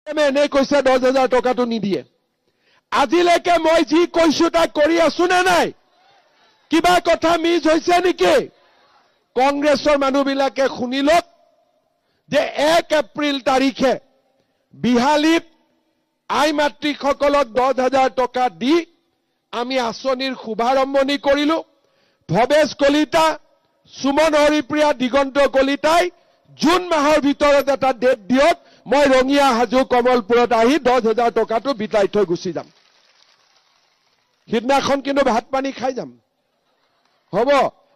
এনে কৈছে 10,000 টকাটো নিদিয়ে আজিলৈকে মই যি কৈছো তাক কৰি আছো নে নাই কিবা কথা মিছ হৈছে নেকি কংগ্ৰেছৰ মানুহবিলাকে শুনিলক যে 1 এপ্ৰিল তাৰিখে বিহালীত আই মাতৃসকলক 10,000 টকা দি আমি আঁচনিৰ শুভাৰম্ভণি কৰিলো ভৱেশ কলিতা সুমন হৰিপ্ৰিয়া দিগন্ত কলিতাই জুন মাহৰ ভিতৰত এটা ডেট দিয়ক মই ৰঙিয়া হাজু কমলপুৰত আহি 10,000 টকাটো বিতাই থৈ গুচি যাম সিদিনাখন কিন্তু ভাত পানী খাই যাম হ'ব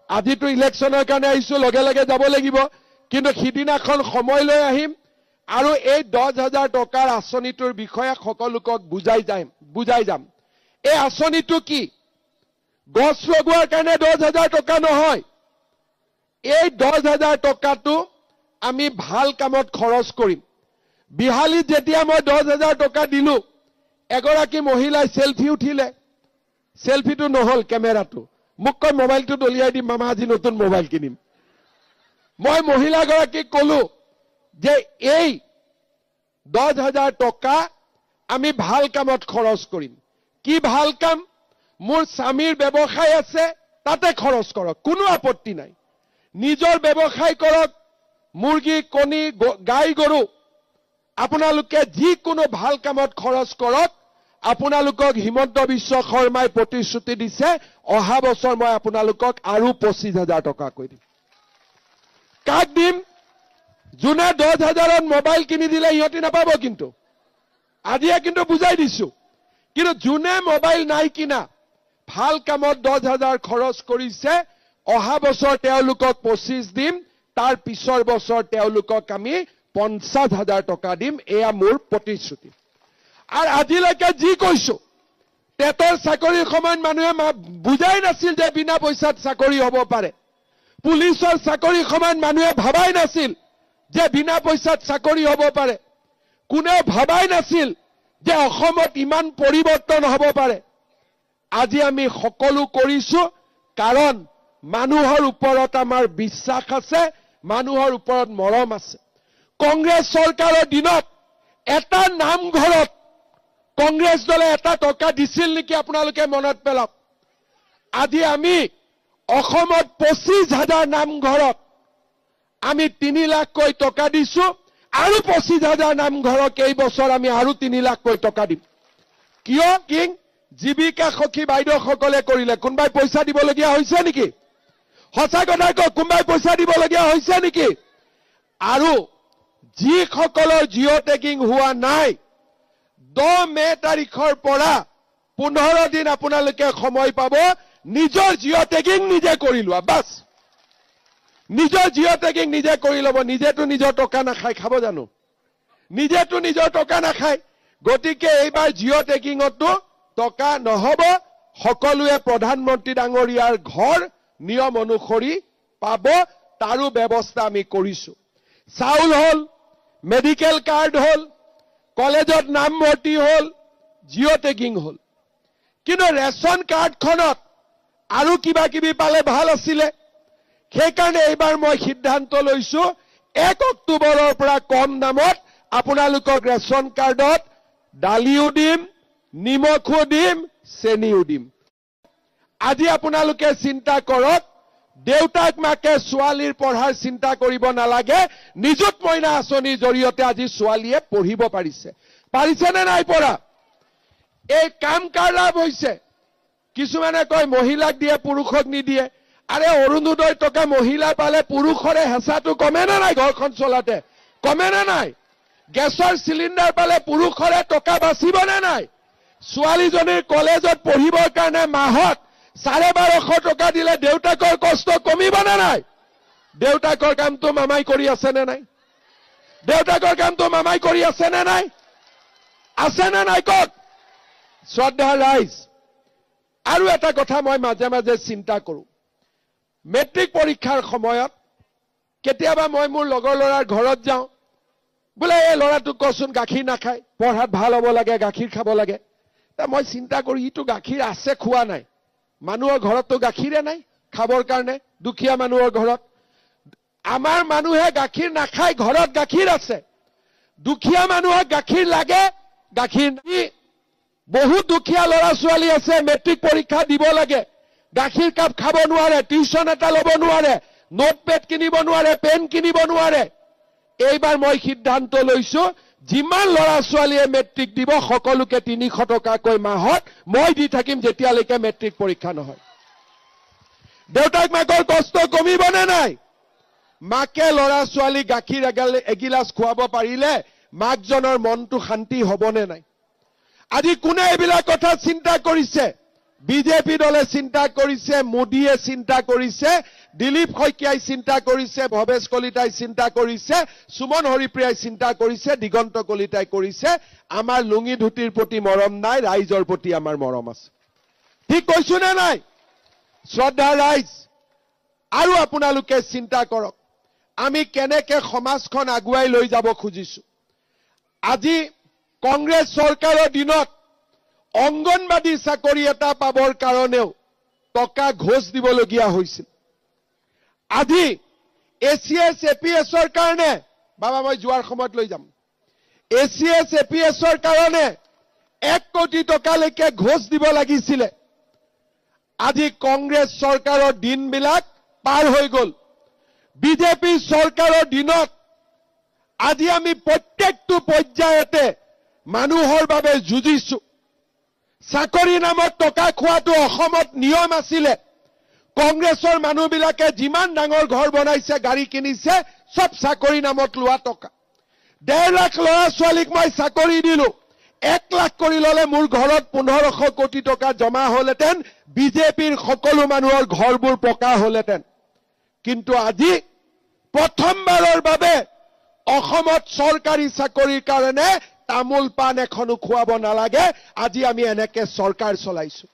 আজিতো ইলেকশ্যনৰ কাৰণে আহিছো লগে লগে যাব লাগিব কিন্তু সিদিনাখন সময় লৈ আহিম আৰু এই 10,000 টকাৰ আঁচনিটোৰ বিষয়ে সকলোকক বুজাই যাম এই আঁচনিটো কি গছ লগোৱাৰ কাৰণে 10,000 টকা নহয় এই 10,000 টকাটো আমি ভাল কামত খৰচ কৰিম বিহালীত যেতিয়া মই 10,000 টকা দিলো এগৰাকী মহিলাই সেলফি উঠিলে সেলফিটো নহল কেমেৰাটো মোক কয় মোবাইলটো দলিয়াই দিম মামা আজি নতুন মোবাইল কিনিম মই মহিলাগৰাকীক কলো যে এই 10,000 টকা আমি ভাল কামত খৰচ কৰিম কি ভাল কাম মোৰ স্বামীৰ ব্যৱসায় আছে তাতে খৰচ কৰক কোনো আপত্তি নাই নিজৰ ব্যৱসায় কৰক মুৰ্গী কণী গাই গৰু আপোনালোকে যিকোনো ভাল কামত খৰচ কৰক আপোনালোকক হিমন্ত বিশ্ব শৰ্মাই প্ৰতিশ্ৰুতি দিছে অহা বছৰ মই আপোনালোকক আৰু 25,000 টকা কৈ দিম কাক দিম যোনে 10,000ত মোবাইল কিনি দিলে ইহঁতি নাপাব কিন্তু আজিয়ে কিন্তু বুজাই দিছো কিন্তু যোনে মোবাইল নাই কিনা ভাল কামত 10,000 খৰচ কৰিছে অহা বছৰ তেওঁলোকক 25 দিম তাৰ পিছৰ বছৰ তেওঁলোকক আমি 50,000 টকা দিম এয়া মোৰ প্ৰতিশ্ৰুতি আৰু আজিলৈকে যি কৈছো টেটৰ চাকৰিৰ সময়ত মানুহে বুজাই নাছিল যে বিনা পইচাত চাকৰি হ'ব পাৰে পুলিচৰ চাকৰিৰ সময়ত মানুহে ভাবাই নাছিল যে বিনা পইচাত চাকৰি হ'ব পাৰে কোনেও ভাবাই নাছিল যে অসমত ইমান পৰিৱৰ্তন হ'ব পাৰে আজি আমি সকলো কৰিছো কাৰণ মানুহৰ ওপৰত আমাৰ বিশ্বাস আছে মানুহৰ ওপৰত মৰম আছে কংগ্ৰেছ চৰকাৰৰ দিনত এটা নামঘৰত কংগ্ৰেছ দলে এটা টকা দিছিল নেকি আপোনালোকে মনত পেলাওক আজি আমি অসমত 25,000 নামঘৰত আমি 3 লাখকৈ টকা দিছো আৰু 25,000 নামঘৰক এই বছৰ আমি আৰু 3 লাখকৈ টকা দিম কিয় কিং জীৱিকা সখী বাইদেউসকলে কৰিলে কোনবাই পইচা দিবলগীয়া হৈছে নেকি সঁচা কথা কওক কোনবাই পইচা দিবলগীয়া হৈছে নেকি আৰু যিসকলৰ জিঅ' টেগিং হোৱা নাই 10 মে তাৰিখৰ পৰা 15 দিন আপোনালোকে সময় পাব নিজৰ জিঅ' টেগিং নিজে কৰি লোৱা বাস নিজৰ জিঅ' টেগিং নিজে কৰি ল'ব নিজেতো নিজৰ টকা নাখায় খাব জানো নিজেতো নিজৰ টকা নাখায় গতিকে এইবাৰ জিঅ' টেগিঙতো টকা নহব সকলোৱে প্ৰধানমন্ত্ৰী ডাঙৰীয়াৰ ঘৰ নিয়ম অনুসৰি পাব তাৰো ব্যৱস্থা আমি কৰিছো চাউল হল মেডিকেল কাৰ্ড হল কলেজত নাম ভৰ্তি হল জিঅ' টেগিং হল কিন্তু ৰেচন কাৰ্ডখনত আৰু কিবা কিবি পালে ভাল আছিলে সেইকাৰণে এইবাৰ মই সিদ্ধান্ত লৈছো 1 অক্টোবৰৰ পৰা কম দামত আপোনালোকক ৰেচন কাৰ্ডত দালিও দিম নিমখো দিম চেনিও দিম আজি আপোনালোকে চিন্তা কৰক দেউতাক মাকে ছোৱালীৰ পঢ়াৰ চিন্তা কৰিব নালাগে নিযুত মইনা আঁচনিৰ জৰিয়তে আজি ছোৱালীয়ে পঢ়িব পাৰিছে নে নাই পৰা এই কাম কাৰ লাভ হৈছে কিছুমানে কয় মহিলাক দিয়ে পুৰুষক নিদিয়ে আৰে অৰুণোদয় টকা মহিলা পালে পুৰুষৰে হেঁচাটো কমে না নাই ঘৰখন চলাতে কমে না নাই গেছৰ চিলিণ্ডাৰ পালে পুৰুষৰে টকা বাচিব না নাই ছোৱালীজনীৰ কলেজত পঢ়িবৰ কাৰণে মাহত 1250 টকা দিলে দেউতাকৰ কষ্ট কমিব না নাই দেউতাকৰ কামটো মামাই কৰি আছে নে নাই দেউতাকৰ কামটো মামাই কৰি আছে নে নাই কওক শ্ৰদ্ধা ৰাইজ আৰু এটা কথা মই মাজে মাজে চিন্তা কৰো মেট্ৰিক পৰীক্ষাৰ সময়ত কেতিয়াবা মই মোৰ লগৰ ল'ৰাৰ ঘৰত যাওঁ বোলে এই ল'ৰাটোক কচোন গাখীৰ নাখায় পঢ়াত ভাল হ'ব লাগে গাখীৰ খাব লাগে তা মই চিন্তা কৰো ইটো গাখীৰ আছে খোৱা নাই মানুহৰ ঘৰততো গাখীৰে নাই খাবৰ কাৰণে দুখীয়া মানুহৰ ঘৰত আমাৰ মানুহে গাখীৰ নাখায় ঘৰত গাখীৰ আছে দুখীয়া মানুহক গাখীৰ লাগে, গাখীৰ নাই। বহুত দুখীয়া ল'ৰা ছোৱালী আছে, মেট্ৰিক পৰীক্ষা দিব লাগে, গাখীৰ কাপ খাব নোৱাৰে, টিউচন এটা ল'ব নোৱাৰে, নোটপেড কিনিব নোৱাৰে, পেন কিনিব নোৱাৰে। এইবাৰ মই সিদ্ধান্ত লৈছো, যিমান ল'ৰা ছোৱালীয়ে মেট্ৰিক দিব সকলোকে 300 টকাকৈ মাহত মই দি থাকিম, যেতিয়ালৈকে মেট্ৰিক পৰীক্ষা নহয়। দেউতাক মাকৰ কষ্ট কমিবনে নাই? মাকে ল'ৰা ছোৱালী গাখীৰ এগিলাচ খুৱাব পাৰিলে মাকজনৰ মনটো শান্তি হ'বনে নাই? আজি কোনে এইবিলাক কথা চিন্তা কৰিছে? বিজেপি দলে চিন্তা কৰিছে, মোদীয়ে চিন্তা কৰিছে, দিলীপ শইকীয়াই চিন্তা কৰিছে, ভৱেশ কলিতাই চিন্তা কৰিছে, সুমন হৰিপ্ৰিয়াই চিন্তা কৰিছে, দিগন্ত কলিতাই কৰিছে। আমাৰ লুঙি ধুতিৰ প্ৰতি মৰম নাই, ৰাইজৰ প্ৰতি আমাৰ মৰম আছে। ঠিক কৈছো নে নাই? শ্ৰদ্ধা ৰাইজ, আৰু আপোনালোকে চিন্তা কৰক, আমি কেনেকে সমাজখন আগুৱাই লৈ যাব খুজিছো। আজি কংগ্ৰেছ চৰকাৰৰ দিনত অংগনবাদী চাকৰি এটা পাবৰ কাৰণেও টকা ঘোষ দিবলগীয়া হৈছিল। আজি ACS APSৰ কাৰণে, বাবা মই যোৱাৰ সময়ত লৈ যাম, ACS APSৰ কাৰণে 1 কোটি টকালৈকে ঘোষ দিব লাগিছিলে। আজি কংগ্ৰেছ চৰকাৰৰ দিনবিলাক পাৰ হৈ গ'ল। বিজেপি চৰকাৰৰ দিনত আজি আমি প্ৰত্যেকটো পৰ্যায়তে মানুহৰ বাবে যুঁজিছো। চাকৰি নামত টকা খোৱাটো অসমত নিয়ম আছিলে। কংগ্ৰেছৰ মানুহবিলাকে যিমান ডাঙৰ ঘৰ বনাইছে, গাড়ী কিনিছে, সব চাকৰি নামত লোৱা টকা। 1.5 লাখ ল'ৰা ছোৱালীক মই চাকৰি দিলো, 1 লাখ কৰি ল'লে মোৰ ঘৰত 1500 কোটি টকা জমা হ'লহেঁতেন, বিজেপিৰ সকলো মানুহৰ ঘৰবোৰ পকা হ'লহেঁতেন। কিন্তু আজি প্ৰথমবাৰৰ বাবে অসমত চৰকাৰী চাকৰিৰ কাৰণে তামোল পাণ এখনো খুৱাব নালাগে। আজি আমি এনেকে চৰকাৰ চলাইছো।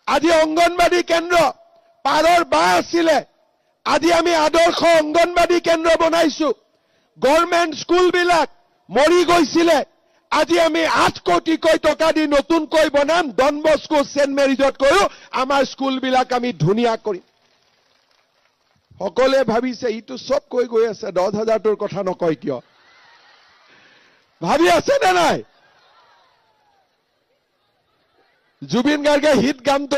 আজি অংগনবাদী কেন্দ্ৰ পাৰৰ বা আছিলে, আজি আমি আদৰ্শ অংগনবাদী কেন্দ্ৰ বনাইছো। গভৰ্ণমেণ্ট স্কুলবিলাক মৰি গৈছিলে, আজি আমি 8 কোটিকৈ টকা দি নতুনকৈ বনাম। ডন বস্কো, সেন্ট মেৰিজতকৈও আমাৰ স্কুলবিলাক আমি ধুনীয়া কৰিম। সকলোৱে ভাবিছে ইটো চব কৈ গৈ আছে, 10,000টোৰ কথা নকয় কিয়? ভাবি আছে নে নাই? জুবিন গাৰ্গে হিট গানটো